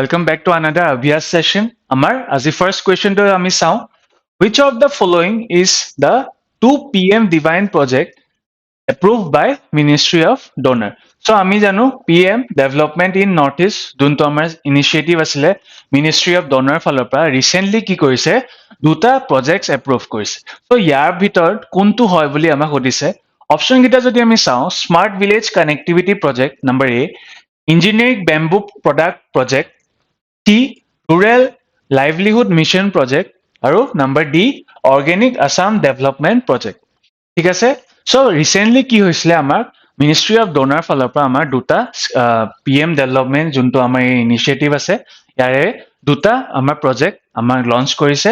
Welcome back to another Abhyas session. Amar, as the first question to ami sao, which of the following is the 2 PM Divine project approved by Ministry of Donor? So আমি জানো PM Development in Northeast যোনটো আমাৰ initiative আছিলে Ministry of Donor ফালৰ পৰা recently কি কৰিছে দুটা প্ৰজেক্টস এপ্ৰুভ কৰিছে সো ইয়াৰ ভিতৰত কোনটো হয় বুলি আমাক সুধিছে অপচন কেইটা যদি আমি চাওঁ smart village connectivity project number A engineering bamboo product project টি ৰুৰেল লাইভলিহুড মিছন প্ৰজেক্ট আৰু number D organic Assam development project ঠিক আছে সো ৰিসেন্টলি কি হৈছিলে আমাৰ মিনিষ্ট্ৰি অফ ডোনাৰ ফালৰ পৰা আমাৰ দুটা পিএম ডেভেলপমেণ্ট যোনটো আমাৰ ইনিচিয়েটিভ আছে ইয়াৰে দুটা আমাৰ প্ৰজেক্ট আমাৰ লঞ্চ কৰিছে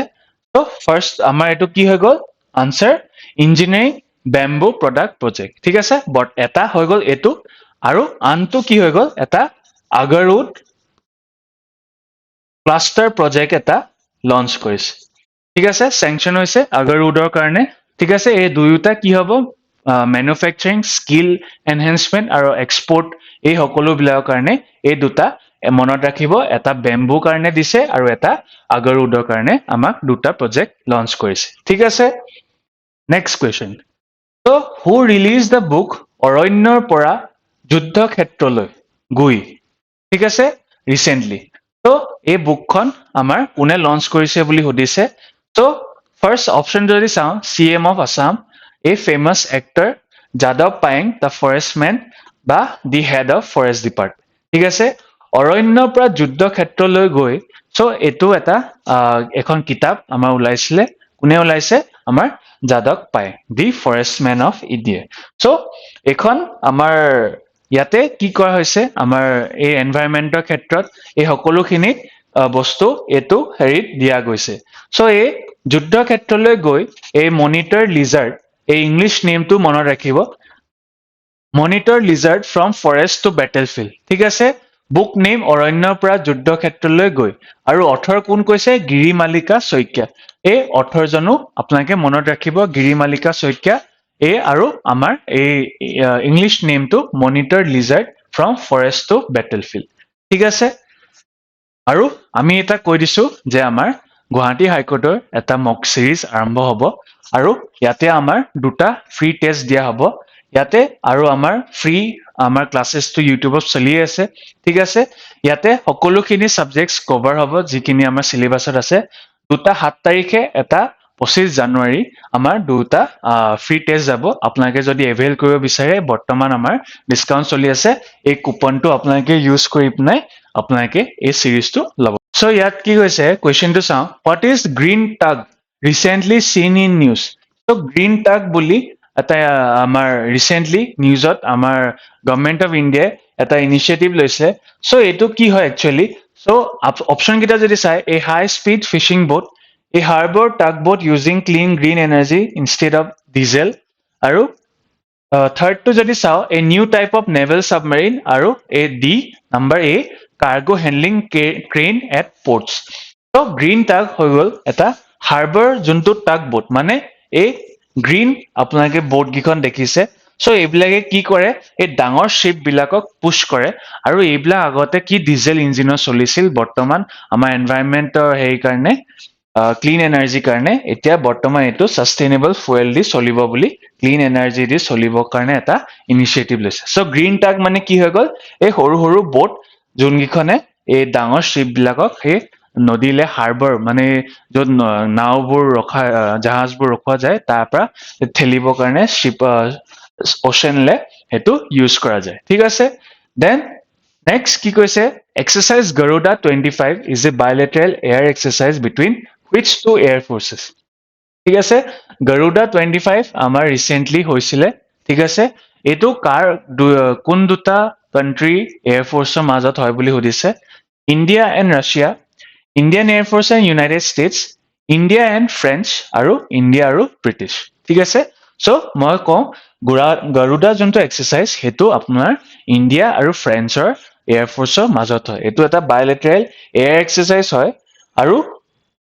সো ফাৰ্ষ্ট আমাৰ এইটো কি হৈ গ'ল answer engineering bamboo product project ঠিক আছে বাট এটা হৈ গ'ল এইটো আৰু আনটো কি হৈ গ'ল এটা আগৰউড ক্লাষ্টাৰ প্ৰজেক্ট এটা লঞ্চ কৰিছে ঠিক আছে চেংচন হৈছে আগৰউডৰ কাৰণে ঠিক আছে এই দুয়োটা কি হ'ব মেনুফেকচাৰিং স্কিল এনহেন্সমেন্ট আৰু এক্সপোৰ্ট এই সকলোবিলাকৰ কাৰণে এই দুটা মনত ৰাখিব এটা বেম্বু কাৰণে দিছে আৰু এটা আগৰউডৰ কাৰণে আমাক দুটা প্ৰজেক্ট লঞ্চ কৰিছে ঠিক আছে নেক্সট কুৱেশ্যন তো হু ৰিলিজ দ্য বুক অৰণ্যৰ পৰা যুদ্ধ ক্ষেত্ৰলৈ গুই ঠিক আছে ৰিসেন্টলি তো এই বুকখন আমাৰ কোনে লঞ্চ কৰিছে বুলি সুধিছে তো ফাৰ্ষ্ট অপচন যদি চাওঁ CM of Assam a famous actor যাদৱ পায়েং দ্য ফৰেষ্টমেন বা the head of forest department ঠিক আছে অৰণ্যৰ পৰা যুদ্ধ ক্ষেত্ৰলৈ গৈ সো এইটো এটা এখন কিতাপ আমাৰ ওলাইছিলে কোনে ওলাইছে আমাৰ যাদৱ পায়েং দি ফৰেষ্টমেন অফ ইণ্ডিয়া সো এখন আমাৰ ইয়াতে কি কৰা হৈছে আমাৰ এই এনভাইৰনমেন্টৰ ক্ষেত্ৰত এই সকলোখিনি বস্তু এইটো হেৰিত দিয়া গৈছে সো এই যুদ্ধ ক্ষেত্ৰলৈ গৈ এই মনিটৰ লিজাৰ্ড এই ইংলিছ নেমটো মনত ৰাখিব monitor lizard from forest to battlefield ঠিক আছে বুক নেম অৰণ্যৰ পৰা যুদ্ধ ক্ষেত্ৰলৈ গৈ আৰু অথৰ কোন কৈছে গিৰিমালিকা শইকীয়া এই অথৰজনো আপোনালোকে মনত ৰাখিব গিৰিমালিকা শইকীয়া এই আৰু আমাৰ এই ইংলিছ নেমটো monitor lizard from forest to battlefield ঠিক আছে আৰু আমি এটা কৈ দিছো যে আমাৰ গুৱাহাটী হাইকোৰ্টৰ এটা মক সিৰিজ আৰম্ভ হ'ব আৰু ইয়াতে আমাৰ দুটা ফ্ৰী টেষ্ট দিয়া হ'ব ইয়াতে আৰু আমাৰ ফ্ৰী আমাৰ ক্লাसेसটো ইউটিউবত চলি আছে ঠিক আছে ইয়াতে সকলোখিনি সাবজেক্টস কভাৰ হ'ব যিখিনি আমাৰ সিলেবাসত আছে দুটা 7 তাৰিখে এটা 25 জানুৱাৰী আমাৰ দুটা ফ্ৰী টেষ্ট যাব আপোনালোকে যদি এভেইল কৰিব বিচাৰে বৰ্তমান আমাৰ ডিসকাউন্ট চলি আছে এই কুপনটো আপোনালোকে ইউজ কৰি পিনে আপোনালোকে এই সিৰিজটো ল'ব সো ইয়াত কি কৈছে কোৱেশ্চনটো চাওঁ what is green tag recently seen in news so green tag বুলি এটা আমাৰ ৰিসেন্টলি নিউজত আমাৰ গভৰ্নমেন্ট অফ ইণ্ডিয়া এটা ইনিচিয়েটিভ লৈছে সো এইটো কি হয় একচুয়ালি সো অপচন কেইটা যদি চাই a high speed fishing boat a harbour tug boat using clean green energy instead of diesel আৰু থাৰ্ডটো যদি চাওঁ a new type of naval submarine আৰু a D number a cargo handling crane at ports তো green টাগ হৈ গ'ল এটা হাৰ্বৰ যোনটো টাগ বোট মানে এই গ্ৰীণ আপোনালোকে বোট কেইখন দেখিছে সো এইবিলাকে কি কৰে এই ডাঙৰ শিপ বিলাকক পুশ কৰে আৰু এইবিলাক আগতে কি ডিজেল ইঞ্জিনৰ চলিছিল বৰ্তমান আমাৰ এনভাইৰনমেন্টৰ হেৰি কাৰণে ক্লিন এনাৰ্জি কাৰণে এতিয়া বৰ্তমান এইটো সাস্টেইনেবল ফুয়েল দি চলিব বুলি ক্লিন এনাৰ্জি দি চলিবৰ কাৰণে এটা ইনিচিয়েটিভ লৈছে সো গ্ৰীণ টাগ মানে কি হৈ গ'ল এই সৰু সৰু বোট যোনকেইখনে এই ডাঙৰ শিপ বিলাকক সেই নদীলে হাৰ্বৰ মানে য'ত নাওবোৰ ৰখা জাহাজবোৰ ৰখোৱা যায় তাৰ পৰা ঠেলিবৰ কাৰণে শিপ অচেনলে সেইটো ইউজ কৰা যায় ঠিক আছে দেন নেক্সট কি কৈছে exercise Garuda 25 is a bilateral air exercise between which two air forces ঠিক আছে গৰুডা 25 আমাৰ ৰিসেন্টলি হৈছিলে ঠিক আছে এইটো কাৰ কোন দুটা কান্ট্ৰি এয়াৰ ফোৰ্সৰ মাজত হয় বুলি সুধিছে India and Russia Indian air force and United states India and French আৰু ইণ্ডিয়া আৰু ব্ৰিটিছ ঠিক আছে সো মই কওঁ গৰুডা যোনটো এক্সাৰসাইজ সেইটো আপোনাৰ ইণ্ডিয়া আৰু ফ্ৰেঞ্চৰ এয়াৰ ফোৰ্সৰ মাজত হয় এইটো এটা বায়োলেটাৰেল এয়াৰ এক্সাৰসাইজ হয় আৰু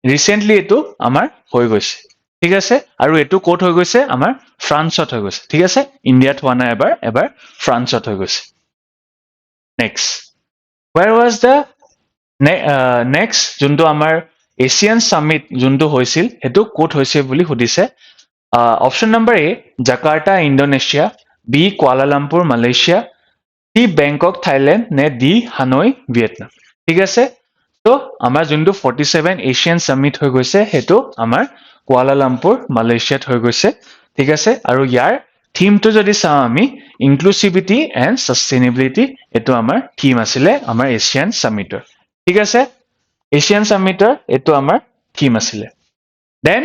ৰিসেন্টলি এইটো আমাৰ হৈ গৈছে ঠিক আছে আৰু এইটো কোট হৈ গৈছে আমাৰ ফ্ৰান্সত হৈ গৈছে ঠিক আছে ইণ্ডিয়াত হোৱা নাই এবাৰ ফ্ৰান্সত হৈ গৈছে next where was the next যোনটো আমাৰ এছিয়ান সামিট যোনটো হৈছিল হেতু কোট হৈছে বুলি সুধিছে অপশন নম্বৰ এ জাকাৰ্টা ইণ্ডোনেছিয়া বি কুয়ালালামপুৰ মালয়েছিয়া সি বেংকক থাইলেণ্ড নে ডি হানৈ ভিয়েটনাম ঠিক আছে তো আমাৰ যোনটো 47 এছিয়ান সামিট হৈ গৈছে হেতু আমাৰ কুয়ালালামপুৰ মালয়েছিয়াত হৈ গৈছে ঠিক আছে আৰু ইয়াৰ থিমটো যদি চাওঁ আমি ইনক্লুসিভিটি এণ্ড সাস্টেইনেবিলিটি এটো আমাৰ থিম আছিলে আমাৰ এছিয়ান সামিটৰ ঠিক আছে এছিয়ান সামিটৰ এটো আমাৰ থিম আছিলে দেন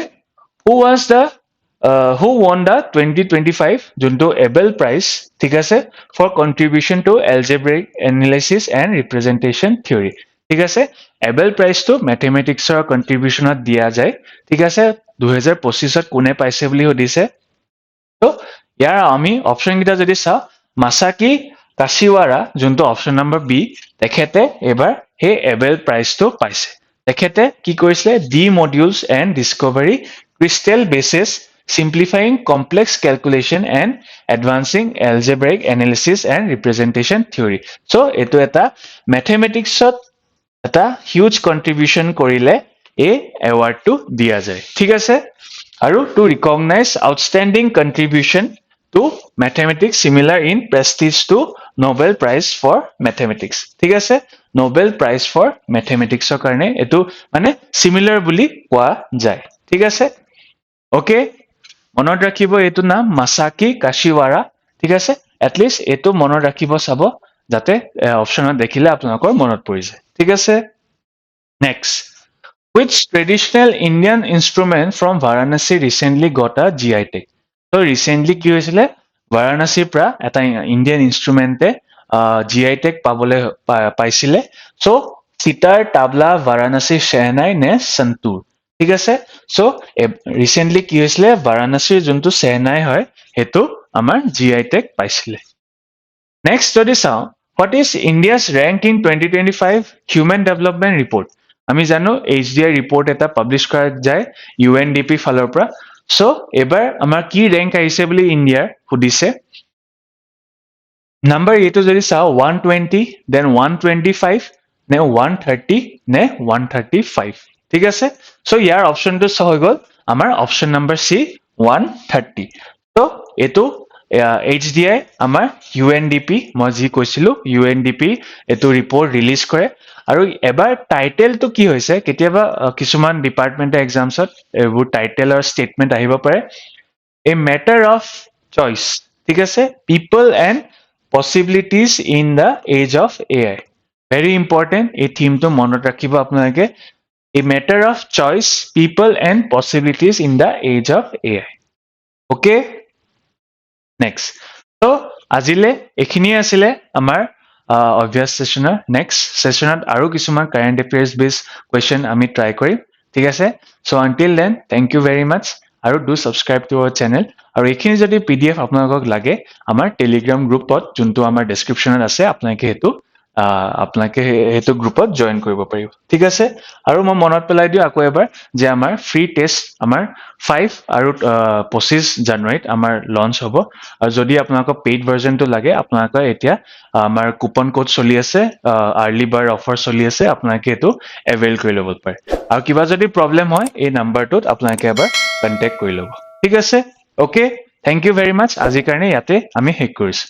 who won the 2025 যোনটো Abel Prize ঠিক আছে for contribution to algebraic analysis and representation theory ঠিক আছে Abel Prize to mathematics ৰ contributionত দিয়া যায় ঠিক আছে 2025 ত কোনে পাইছে বুলি সুধিছে তো ইয়াৰ আমি অপচন কিটা যদি চাও মাসাকি কাশিৱাৰা যোনটো অপচন নম্বৰ বি তেখেতে এবাৰ হে Abel Prize to পাইছে তেখেতে কি কৰিছিলে the modules and discovery crystal basis simplifying complex calculation and advancing algebraic analysis and representation theory so eto eta mathematics ot eta huge contribution korile a award to dia jay thik ase aru to recognize outstanding contribution to mathematics similar in prestige to Nobel Prize for Mathematics thik ase Nobel Prize for Mathematics or karne etu mane similar বুলি কোৱা যায় ঠিক আছে okay মনত ৰাখিব এটো নাম Masaki কাশিৱাৰা ঠিক আছে এটলিষ্ট এটো মনত ৰাখিব চাব যাতে অপচনত দেখিলে আপোনালোকৰ মনত পৰি যায় ঠিক আছে next which traditional Indian instrument from Varanasi recently got a GI tag so recently কি হৈছিলে Varanasi পৰা এটা ইন্ডিয়ান ইনস্ট্ৰুমেন্টে GI tag পাবলে পাইছিলে so sitar tabla Varanasi shehnai ne santur ঠিক আছে সো রিসেন্টলি কি হৈছিলে বাৰাণসীৰ যোনটো সেনাই হয় হেতু আমাৰ জিআই টেগ পাইছিলে নেক্সট যদি চাও what is India's rank in 2025 human development report আমি জানো HDI report এটা পাবলিশ কৰা যায় UNDP ফালৰ পৰা সো এবাৰ আমাৰ কি ৰেংক আহিছে বুলি ইন্ডিয়াৰ সুধিছে নাম্বাৰ এটো যদি চাও 120 then 125 নে 130 নে 135 ঠিক আছে সো ইয়াৰ অপশনটো হৈ গল আমাৰ অপশন নম্বৰ সি 130 তো এটো HDI আমাৰ UNDP মই যি কৈছিলো UNDP এটো ৰিপৰ্ট ৰিলিজ কৰে আৰু এবাৰ টাইটেলটো কি হৈছে কেতিয়াবা কিছুমান ডিপাৰ্টমেন্ট এক্সামছত এবোৰ টাইটেলৰ ষ্টেটমেন্ট আহিব পাৰে a matter of choice ঠিক আছে people and possibilities in the age of AI very important এই থিমটো মনত ৰাখিব আপোনালোকে a matter of choice people and possibilities in the age of AI okay next so আজিলে এখিনি আছিলে আমাৰ obvious sessioner next sessionত আৰু কিছুমান current affairs based question আমি try কৰিম ঠিক আছে so until then thank you very much আৰু do subscribe to our channel আৰু এখিনি যদি PDF আপোনালোকক লাগে আমাৰ Telegram গ্ৰুপত যোনটো আমাৰ descriptionত আছে আপোনালোকে হেতু আপোনালোকে হেতু গ্ৰুপত জয়েন কৰিব পাৰিব ঠিক আছে আৰু মই মনত পেলাই দিও আকৌ এবাৰ যে আমাৰ ফ্ৰী টেষ্ট আমাৰ 5 আৰু 25 জানুৱাৰীত আমাৰ লঞ্চ হ'ব আৰু যদি আপোনালোকক পেইড ভাৰ্জনটো লাগে আপোনালোকে এতিয়া আমাৰ কুপন কোড চলি আছে আৰ্লি বাৰ অফাৰ চলি আছে আপোনালোকে এটো এভেইল কৰি ল'ব পাৰে আৰু কিবা যদি প্ৰবলেম হয় এই নাম্বাৰটোত আপোনালোকে এবাৰ কন্টাক্ট কৰি ল'ব ঠিক আছে ওকে থ্যাংক ইউ ভেৰি মাচ আজিৰ কাৰণে ইয়াতে আমি শেষ কৰিছো